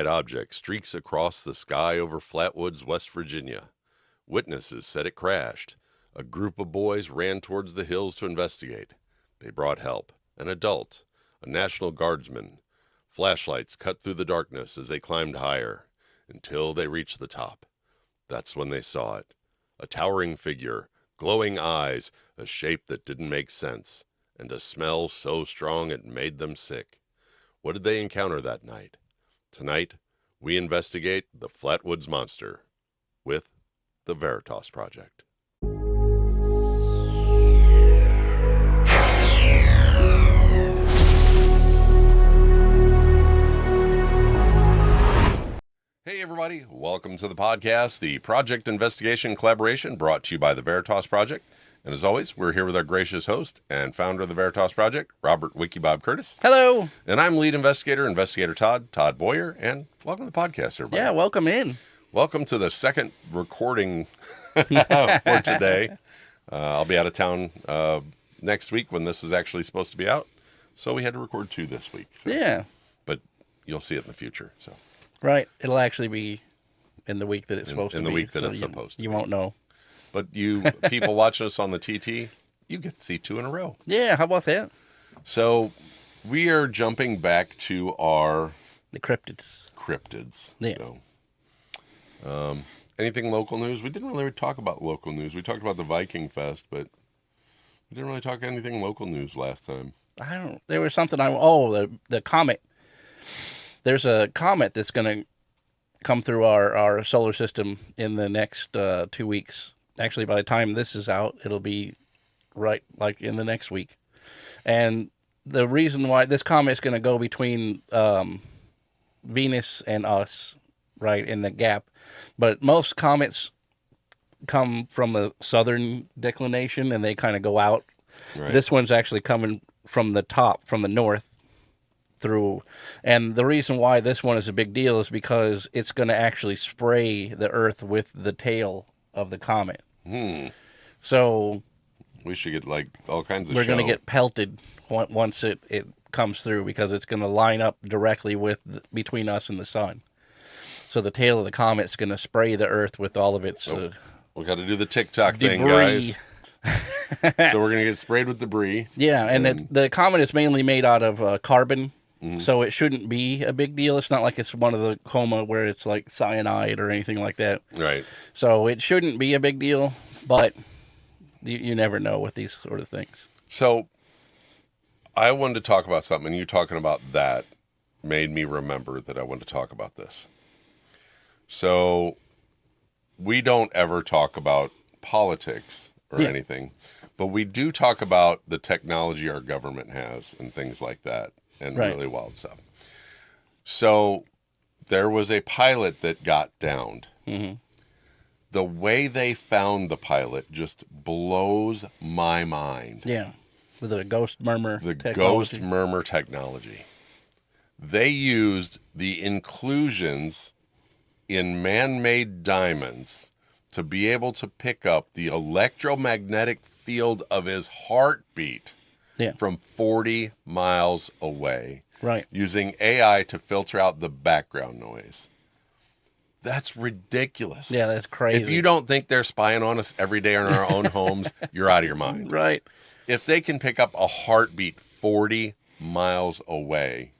unidentified object streaks across the sky over Flatwoods, West Virginia. Witnesses said it crashed. A group of boys ran towards the hills to investigate. They brought help. An adult, a National Guardsman. Flashlights cut through the darkness as they climbed higher, until they reached the top. That's when they saw it. A towering figure, glowing eyes, a shape that didn't make sense, and a smell so strong it made them sick. What did they encounter that night? Tonight, we investigate the Flatwoods Monster with the Veritas Project. Hey everybody, welcome to the podcast, the Project Investigation Collaboration brought to you by the Veritas Project. And as always, we're here with our gracious host and founder of the Veritas Project, Robert Wiki Bob Curtis. Hello. And I'm lead investigator Todd Boyer, and welcome to the podcast, everybody. Yeah, welcome in. Welcome to the second recording for today. I'll be out of town next week when this is actually supposed to be out, so we had to record 2 this week. So. Yeah. But you'll see it in the future, so. Right. It'll actually be in the week that it's supposed to be. In the week that it's so supposed to You be. won't know. But you people watching us on the TT, you get to see 2 in a row. Yeah, how about that? So we are jumping back to our... The cryptids. Yeah. So, anything local news? We didn't really talk about local news. We talked about the Viking Fest, but we didn't really talk anything local news last time. There was something the comet. There's a comet that's going to come through our solar system in the next 2 weeks. Actually, by the time this is out, it'll be right like in the next week. And the reason why this comet is going to go between Venus and us, right, in the gap. But most comets come from the southern declination, and they kind of go out. Right. This one's actually coming from the top, from the north. Through, and the reason why this one is a big deal is because it's going to actually spray the Earth with the tail of the comet. So we should get like all kinds of. We're going to get pelted once it comes through because it's going to line up directly between us and the sun. So the tail of the comet is going to spray the Earth with all of its. We got to do the TikTok debris. Thing, guys. So we're going to get sprayed with debris. Yeah, and the comet is mainly made out of carbon. So it shouldn't be a big deal. It's not like it's one of the coma where it's like cyanide or anything like that. Right. So it shouldn't be a big deal, but you never know with these sort of things. So I wanted to talk about something, and you talking about that made me remember that I wanted to talk about this. So we don't ever talk about politics or anything, but we do talk about the technology our government has and things like that. And really wild stuff. So there was a pilot that got downed. Mm-hmm. The way they found the pilot just blows my mind. Yeah, with the ghost murmur technology. Ghost murmur technology. They used the inclusions in man-made diamonds to be able to pick up the electromagnetic field of his heartbeat. Yeah. From 40 miles away. Right. Using AI to filter out the background noise. That's ridiculous. Yeah, that's crazy. If you don't think they're spying on us every day in our own homes, you're out of your mind. Right. If they can pick up a heartbeat 40 miles away.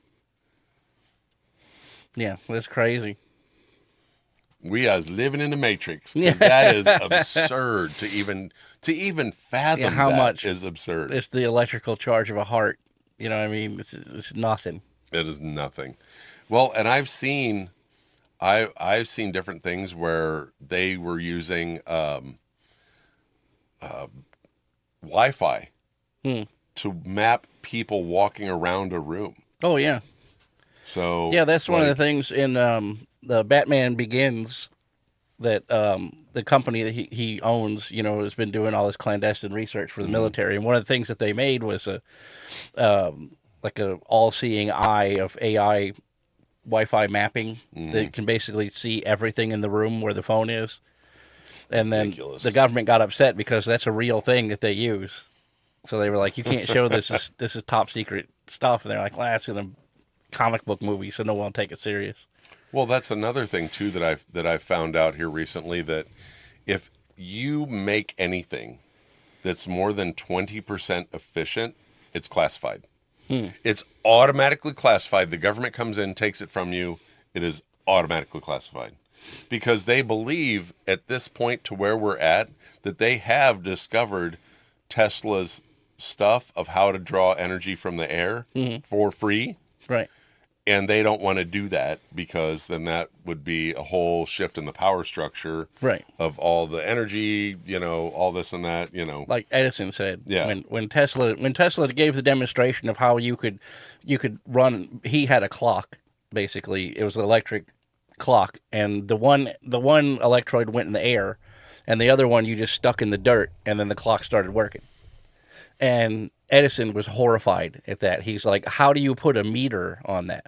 Yeah, that's crazy. We are living in the Matrix. Yeah. That is absurd to even fathom. How that much is absurd. It's the electrical charge of a heart. You know what I mean? It's nothing. It is nothing. Well, and I've seen different things where they were using Wi-Fi to map people walking around a room. Oh yeah. So yeah, that's one of the things in the Batman Begins that the company that he owns, has been doing all this clandestine research for the military. And one of the things that they made was a all-seeing eye of AI Wi-Fi mapping that can basically see everything in the room where the phone is. And then the government got upset because that's a real thing that they use. So they were like, you can't show this. This is top secret stuff. And they're like, well, that's in a comic book movie, so no one will take it serious. Well, that's another thing too that I've found out here recently, that if you make anything that's more than 20% efficient, it's classified. It's automatically classified. The government comes in, takes it from you. It is automatically classified because they believe at this point to where we're at that they have discovered Tesla's stuff of how to draw energy from the air for free. Right. And they don't want to do that because then that would be a whole shift in the power structure Right. of all the energy, all this and that, Like Edison said, Yeah. when Tesla gave the demonstration of how you could run, he had a clock. Basically, it was an electric clock, and the one electrode went in the air, and the other one you just stuck in the dirt, and then the clock started working. And Edison was horrified at that. He's like, "How do you put a meter on that?"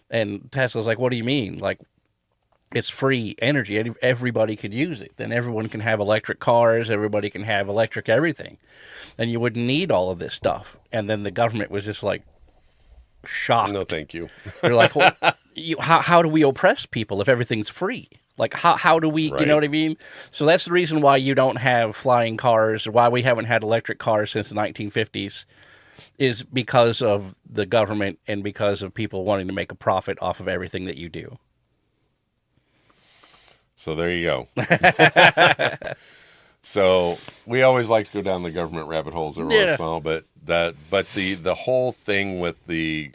And Tesla's like, "What do you mean? Like, it's free energy. Everybody could use it. Then everyone can have electric cars. Everybody can have electric everything. And you wouldn't need all of this stuff." And then the government was just like shocked. No, thank you. They're like, well, how do we oppress people if everything's free? Like, how do we, you Right. know what I mean? So that's the reason why you don't have flying cars, or why we haven't had electric cars since the 1950s, is because of the government and because of people wanting to make a profit off of everything that you do. So there you go. So we always like to go down the government rabbit holes every once in a while, but the whole thing with the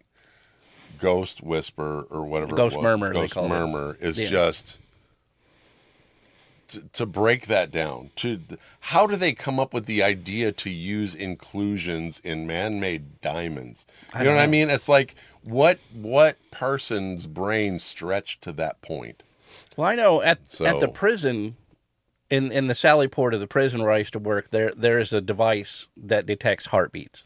ghost whisper or whatever, Ghost murmur, they ghost call it. murmur is Yeah. just to break that down. How do they come up with the idea to use inclusions in man-made diamonds? You know what I mean? It's like what person's brain stretched to that point? Well, I know at the prison, in the Sally Port of the prison where I used to work, there is a device that detects heartbeats,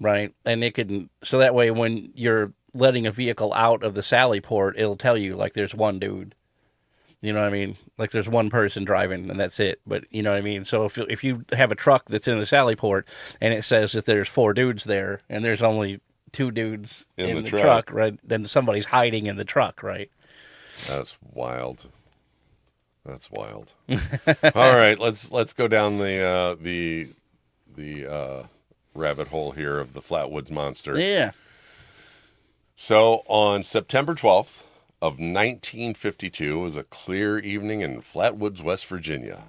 right? And it can, so that way when you're letting a vehicle out of the Sally Port, it'll tell you, like, there's one dude. You know what I mean? Like, there's one person driving and that's it. But you know what I mean? So if you have a truck that's in the Sally Port and it says that there's 4 dudes there and there's only 2 dudes in the truck, right? Then somebody's hiding in the truck, right? That's wild. That's wild. All right, let's go down the rabbit hole here of the Flatwoods Monster. Yeah. So on September 12th of 1952, it was a clear evening in Flatwoods, West Virginia.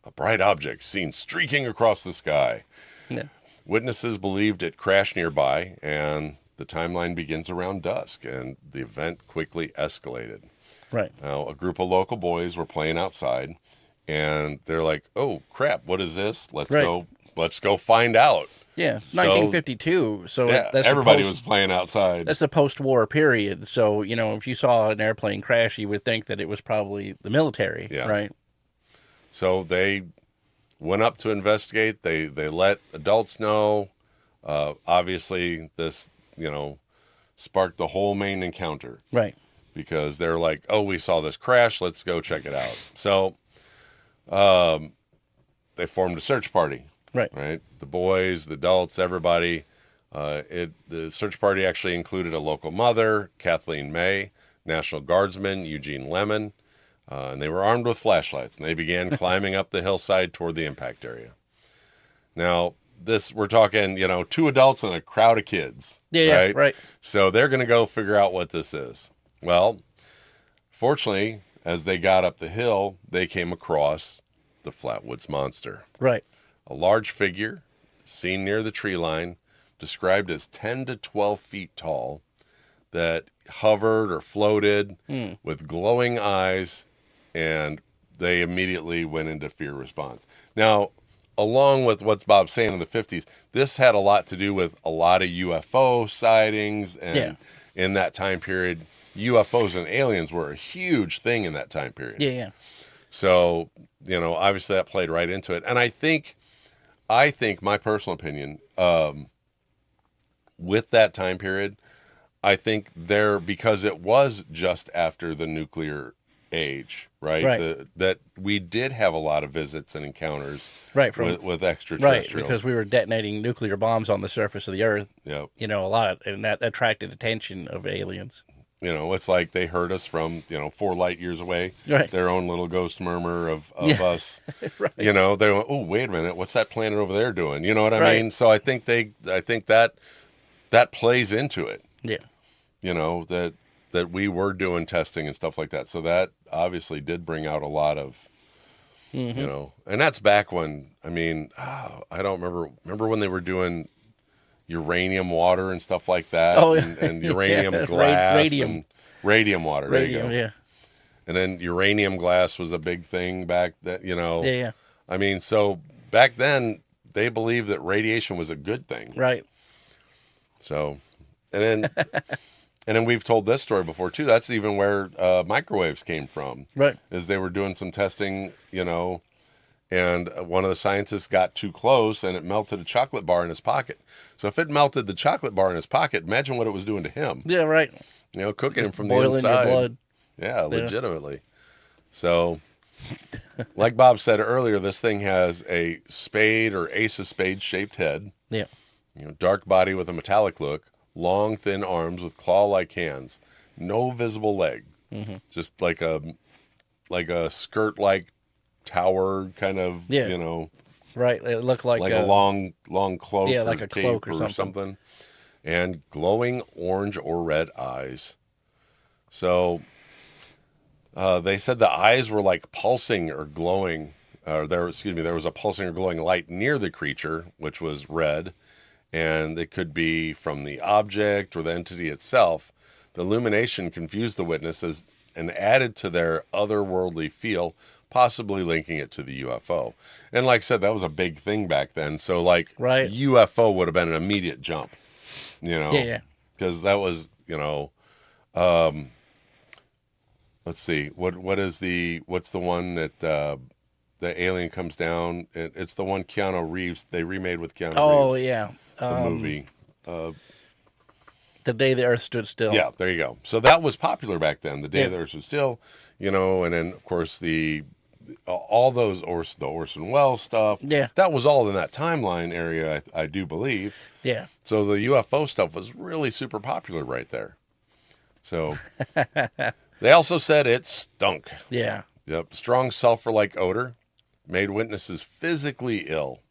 A bright object seen streaking across the sky. Yeah. Witnesses believed it crashed nearby, and the timeline begins around dusk, and the event quickly escalated. Right. Now, a group of local boys were playing outside, and they're like, "Oh crap! What is this? Let's go find out." Yeah, it's 1952. So Yeah, that's everybody was playing outside. That's the post-war period. So if you saw an airplane crash, you would think that it was probably the military, right? So they went up to investigate. They let adults know. Obviously, this sparked the whole main encounter. Right. Because they're like, "Oh, we saw this crash. Let's go check it out." So, they formed a search party. Right. The boys, the adults, everybody. The search party actually included a local mother, Kathleen May, National Guardsman Eugene Lemon, and they were armed with flashlights. And they began climbing up the hillside toward the impact area. Now, we're talking, 2 adults and a crowd of kids. Yeah, right. So they're going to go figure out what this is. Well, fortunately, as they got up the hill, they came across the Flatwoods Monster. Right. A large figure, seen near the tree line, described as 10 to 12 feet tall, that hovered or floated with glowing eyes, and they immediately went into fear response. Now, along with what Bob's saying in the 50s, this had a lot to do with a lot of UFO sightings, and in that time period, UFOs and aliens were a huge thing in that time period. Yeah. So, obviously that played right into it. And I think my personal opinion, with that time period, I think because it was just after the nuclear age, right? That we did have a lot of visits and encounters with extraterrestrials. Right, because we were detonating nuclear bombs on the surface of the Earth. Yep. A lot, and that attracted attention of aliens. You know, it's like they heard us from, 4 light years away. Right. Their own little ghost murmur of Yeah. us. Right. They went, oh, wait a minute, what's that planet over there doing? You know what I Right. mean? So I think that plays into it. Yeah. That we were doing testing and stuff like that. So that obviously did bring out a lot of, and that's back when, I don't remember when they were doing uranium water and stuff like that, Oh, yeah. and uranium Yeah. glass Radium. and radium water. Radium, there you go. yeah. And then uranium glass was a big thing back then, Yeah, yeah. So back then they believed that radiation was a good thing. Right. So, and then we've told this story before too. That's even where microwaves came from. Right. Is they were doing some testing, and one of the scientists got too close and it melted a chocolate bar in his pocket. So if it melted the chocolate bar in his pocket, imagine what it was doing to him. Yeah, right. Cooking him from the Boiling inside. your blood. Yeah, legitimately. So, like Bob said earlier, this thing has a spade or ace of spades shaped head. Yeah. Dark body with a metallic look, long thin arms with claw-like hands, no visible leg. Mm-hmm. Just like a skirt-like tower kind of, Yeah. Right. It looked like a long cloak. Yeah, or like a cape cloak or something. And glowing orange or red eyes. So they said the eyes were like pulsing or glowing. There was a pulsing or glowing light near the creature, which was red, and it could be from the object or the entity itself. The illumination confused the witnesses and added to their otherworldly feel, possibly linking it to the UFO. And like I said, that was a big thing back then. So Right. UFO would have been an immediate jump, Yeah. because that was, let's see, what's the one that the alien comes down? It's the one Keanu Reeves, they remade with Keanu Oh, Reeves, yeah. the movie. The Day the Earth Stood Still. Yeah, there you go. So that was popular back then. The Day Yeah. the Earth was still, and then of course all those the Orson Welles stuff. Yeah. That was all in that timeline area, I do believe. Yeah. So the UFO stuff was really super popular right there. So they also said it stunk. Yeah. Yep, strong sulfur-like odor made witnesses physically ill,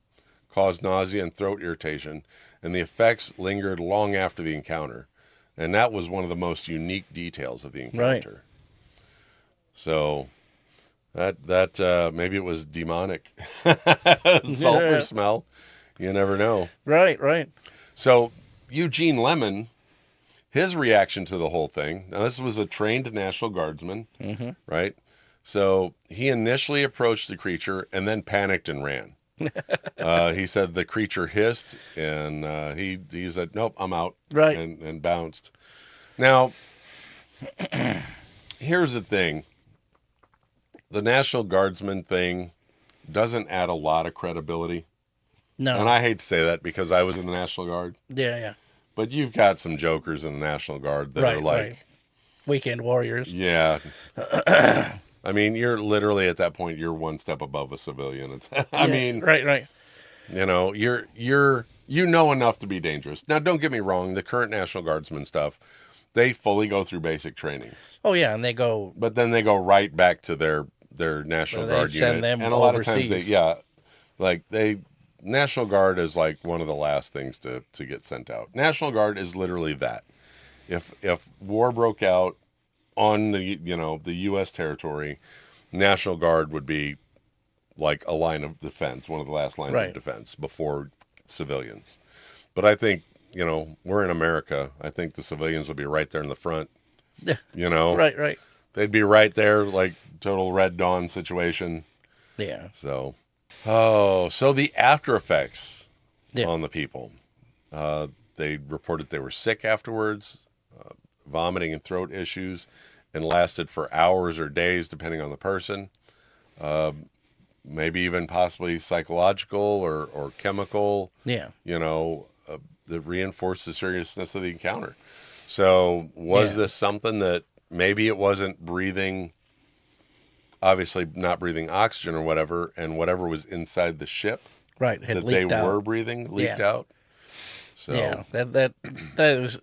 caused nausea and throat irritation, and the effects lingered long after the encounter. And that was one of the most unique details of the encounter. Right. So that maybe it was demonic. Sulfur smell. You never know. Right, right. So Eugene Lemon, his reaction to the whole thing. Now this was a trained National Guardsman, right? So he initially approached the creature and then panicked and ran. He said the creature hissed, and he said, "Nope, I'm out," Right. and bounced. Now, here's the thing: the National Guardsman thing doesn't add a lot of credibility, No. and I hate to say that because I was in the National Guard, Yeah, yeah. but you've got some jokers in the National Guard that are like, Right. Weekend warriors. yeah. You're literally at that point, you're one step above a civilian. It's, Right. you're enough to be dangerous. Now, don't get me wrong. The current National Guardsman stuff, they fully go through basic training, Oh, yeah, and they go. but then they go right back to their National Well, they Guard send unit. them And a lot of times overseas. National Guard is like one of the last things to get sent out. National Guard is literally that. If war broke out on the U.S. territory, National Guard would be like a line of defense, one of the last lines Right. of defense before civilians. But I think, we're in America. I think the civilians will be right there in the front. Yeah. Right. Right. They'd be right there, like total Red Dawn situation. Yeah. So, so the after effects Yeah. on the people. They reported they were sick afterwards, vomiting and throat issues, and lasted for hours or days, depending on the person. Maybe even possibly psychological or chemical, Yeah. that reinforced the seriousness of the encounter. So was this something that maybe it wasn't breathing, obviously not breathing oxygen or whatever, and whatever was inside the ship Right. Had that they leaked out. were breathing leaked Yeah. out? So Yeah. That was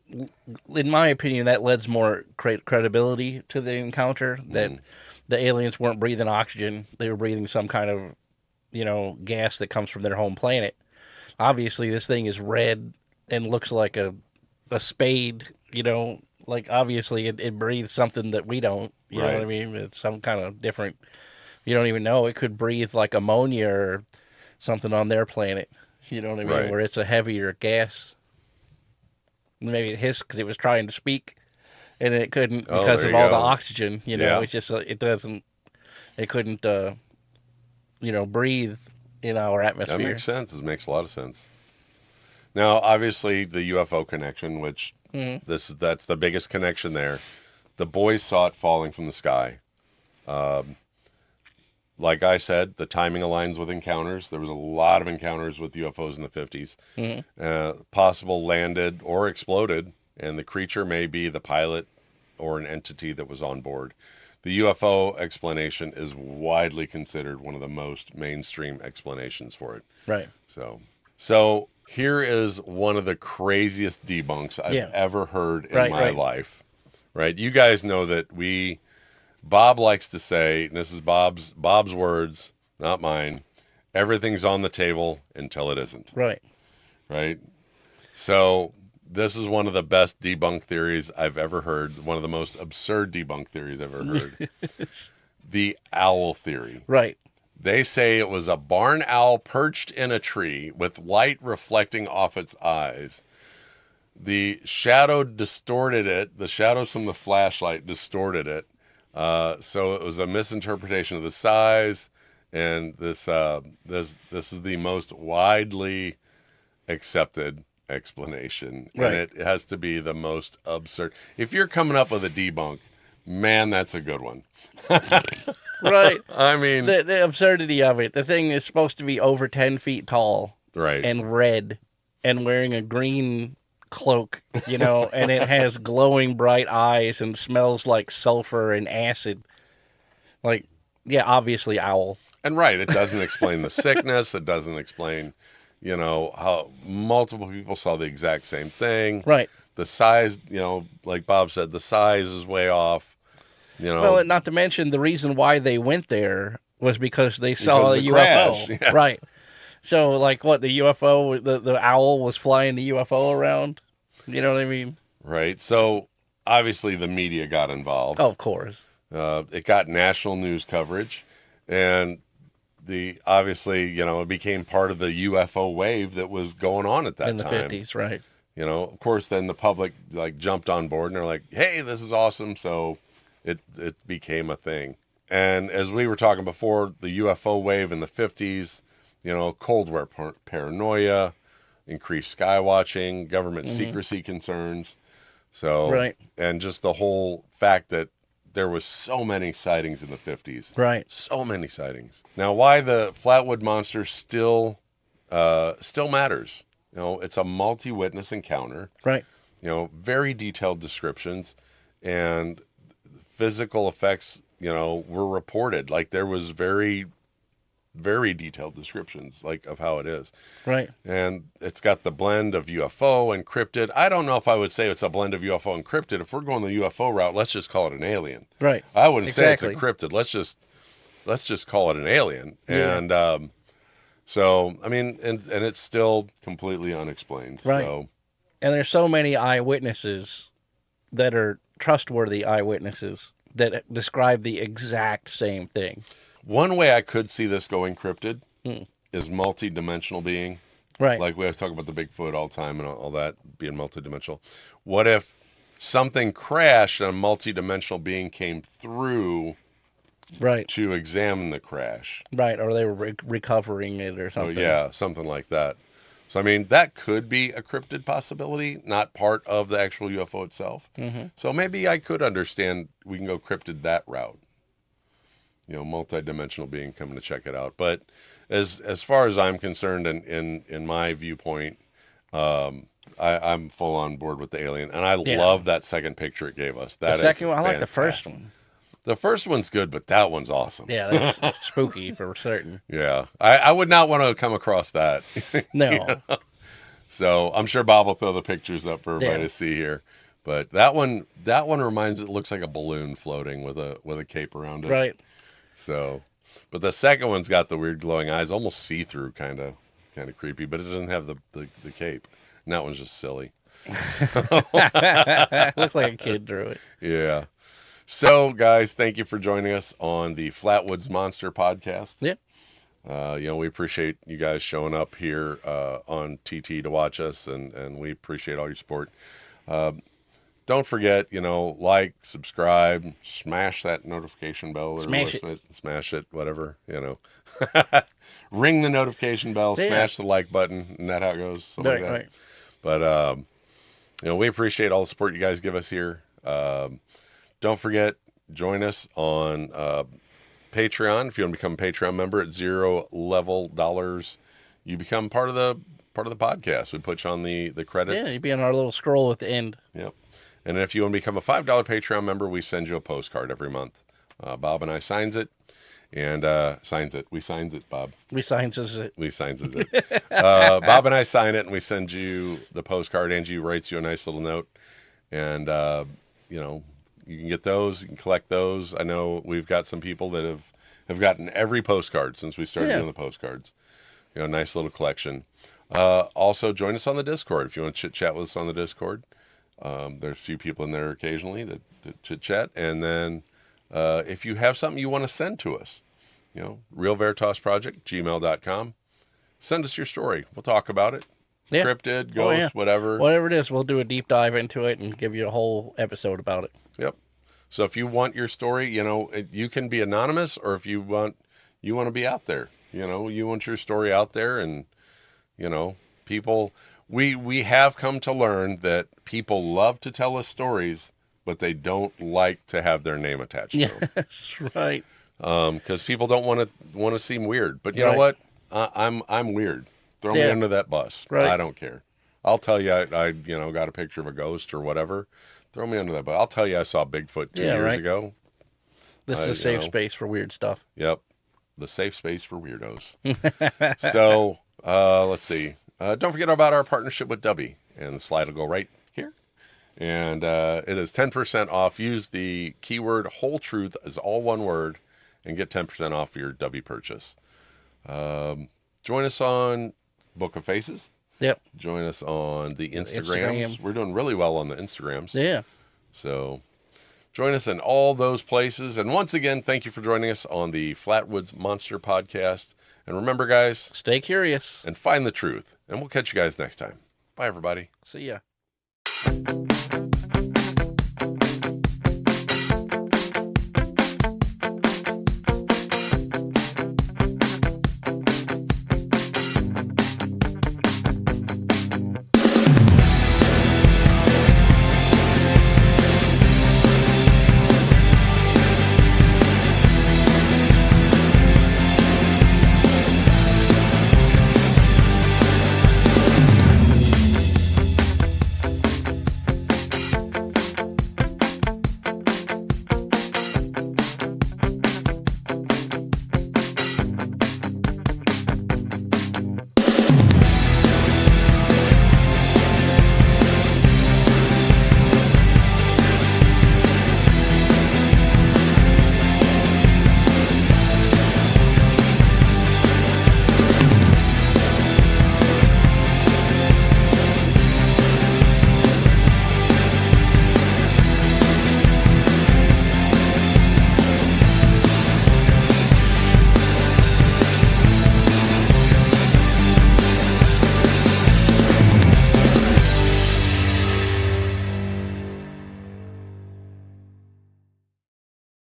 in my opinion, that lends more credibility to the encounter. That the aliens weren't breathing oxygen; they were breathing some kind of, gas that comes from their home planet. Obviously, this thing is red and looks like a spade. Like obviously it breathes something that we don't. You know what I Right. mean? It's some kind of different. You don't even know. It could breathe like ammonia or something on their planet. You know what I mean? Right. Where it's a heavier gas. Maybe it hissed because it was trying to speak and it couldn't Oh, because there of you all the go. oxygen. Yeah. It's just it doesn't. It couldn't. Breathe in our That atmosphere. makes sense. It makes a lot of sense. Now, obviously, the UFO connection, which Hmm. that's the biggest connection there. The boys saw it falling from the sky. Like I said, the timing aligns with encounters. There was a lot of encounters with UFOs in the 50s. Hmm. Possible landed or exploded, and the creature may be the pilot or an entity that was on board. The UFO explanation is widely considered one of the most mainstream explanations for it. Right. So here is one of the craziest debunks I've Yeah. ever heard in Right. my Right. life. Right? You guys know that Bob likes to say, and this is Bob's words, not mine. Everything's on the table until it isn't. Right. Right? So this is one of the best debunk theories I've ever heard. One of the most absurd debunk theories I've ever heard. The owl theory. Right. They say it was a barn owl perched in a tree with light reflecting off its eyes. The shadow distorted it. The shadows from the flashlight distorted it. So it was a misinterpretation of the size. And this is the most widely accepted explanation. Right. And it has to be the most absurd. If you're coming up with a debunk, man, that's a good one. Right. I mean, The absurdity of it. The thing is supposed to be over 10 feet tall right. and red and wearing a green cloak, and it has glowing bright eyes and smells like sulfur and acid. Like, yeah, obviously owl. And right, it doesn't explain the sickness. It doesn't explain, how multiple people saw the exact same thing. Right. The size, like Bob said, the size is way off. Well, and not to mention the reason why they went there was because they saw Because a of the UFO. crash, yeah. Right. So, like, what, the UFO, the owl was flying the UFO around? You know what I mean? Right. So obviously the media got involved. Oh, of course. It got national news coverage, and obviously, it became part of the UFO wave that was going on at that In the time. 50s, right. Of course, then the public jumped on board and they're like, "Hey, this is awesome!" So it became a thing. And as we were talking before, the UFO wave in the 50s, Cold War paranoia, increased sky watching, government secrecy concerns. So, Right. and just the whole fact that there was so many sightings in the 50s. Right. So many sightings. Now, why the Flatwood Monster still matters. It's a multi-witness encounter. Right. Very detailed descriptions and physical effects, were reported. Like there was very, very detailed descriptions of how it is. Right. And it's got the blend of UFO and cryptid. I don't know if I would say it's a blend of UFO and cryptid. If we're going the UFO route, let's just call it an alien. Right. I wouldn't say it's a Exactly. cryptid. Let's just call it an alien. Yeah. And so I mean, and it's still completely unexplained. Right. So And there's so many eyewitnesses that are trustworthy eyewitnesses that describe the exact same thing. one way I could see this going cryptid is multi-dimensional being. Right. Like we talk about the Bigfoot all the time and all that being multi-dimensional. What if something crashed and a multi-dimensional being came through right. to examine the crash? Right. Or they were recovering it or So something. yeah, something like that. So I mean, that could be a cryptid possibility, not part of the actual UFO itself. Mm-hmm. So maybe I could understand we can go cryptid that route. Multi-dimensional being coming to check it out. But as far as I'm concerned, and in my viewpoint, I'm full on board with the alien, and I love that second picture it gave us. That The second is one, I like the first fantastic. one. The first one's good, but that one's awesome. Yeah, that's spooky for certain. Yeah, I would not want to come across that. No. So I'm sure Bob will throw the pictures up for everybody Yeah. to see here. But that one it looks like a balloon floating with a cape around it. Right. So, but the second one's got the weird glowing eyes, almost see through, kind of creepy, but it doesn't have the cape. And that one's just silly. Looks like a kid drew it. Yeah. So, guys, thank you for joining us on the Flatwoods Monster podcast. Yeah. We appreciate you guys showing up here on TT to watch us, and we appreciate all your support. Don't forget, like, subscribe, smash that notification bell. Smash it. Smash it, whatever, Ring the notification bell, Yeah. smash the like button, isn't that how it goes? Something Right, like that. right. But, we appreciate all the support you guys give us here. Don't forget, join us on Patreon. If you want to become a Patreon member at $0 level, you become part of the podcast. We put you on the credits. Yeah, you'd be on our little scroll at the end. Yep. And if you want to become a $5 Patreon member, we send you a postcard every month. Bob and I signs it. And We signs it, Bob. We signs it. We signs it. Bob and I sign it, and we send you the postcard. Angie writes you a nice little note. And, you can get those. You can collect those. I know we've got some people that have gotten every postcard since we started doing the postcards. Nice little collection. Also, join us on the Discord if you want to chit-chat with us on the Discord. There's a few people in there occasionally that chit-chat. And then if you have something you want to send to us, Real Veritas Project, gmail.com. Send us your story. We'll talk about it. Yeah. Cryptid, ghost, whatever. Whatever it is, we'll do a deep dive into it and give you a whole episode about it. Yep. So if you want your story, you can be anonymous, or if you want to be out there. You want your story out there, and people. We have come to learn that people love to tell us stories, but they don't like to have their name attached to them. Yes, right. Because people don't want to seem weird. But you know what? I'm weird. Throw me under that bus. Right. I don't care. I'll tell you I got a picture of a ghost or whatever. Throw me under that bus. I'll tell you I saw Bigfoot 2 years ago. This is a safe space for weird stuff. Yep. The safe space for weirdos. So, let's see. Don't forget about our partnership with Dubby. And the slide will go right here. And it is 10% off. Use the keyword whole truth as all one word and get 10% off your Dubby purchase. Join us on Book of Faces. Yep. Join us on the Instagrams. We're doing really well on the Instagrams. Yeah. So join us in all those places. And once again, thank you for joining us on the Flatwoods Monster podcast. And remember, guys, stay curious and find the truth. And we'll catch you guys next time. Bye, everybody. See ya.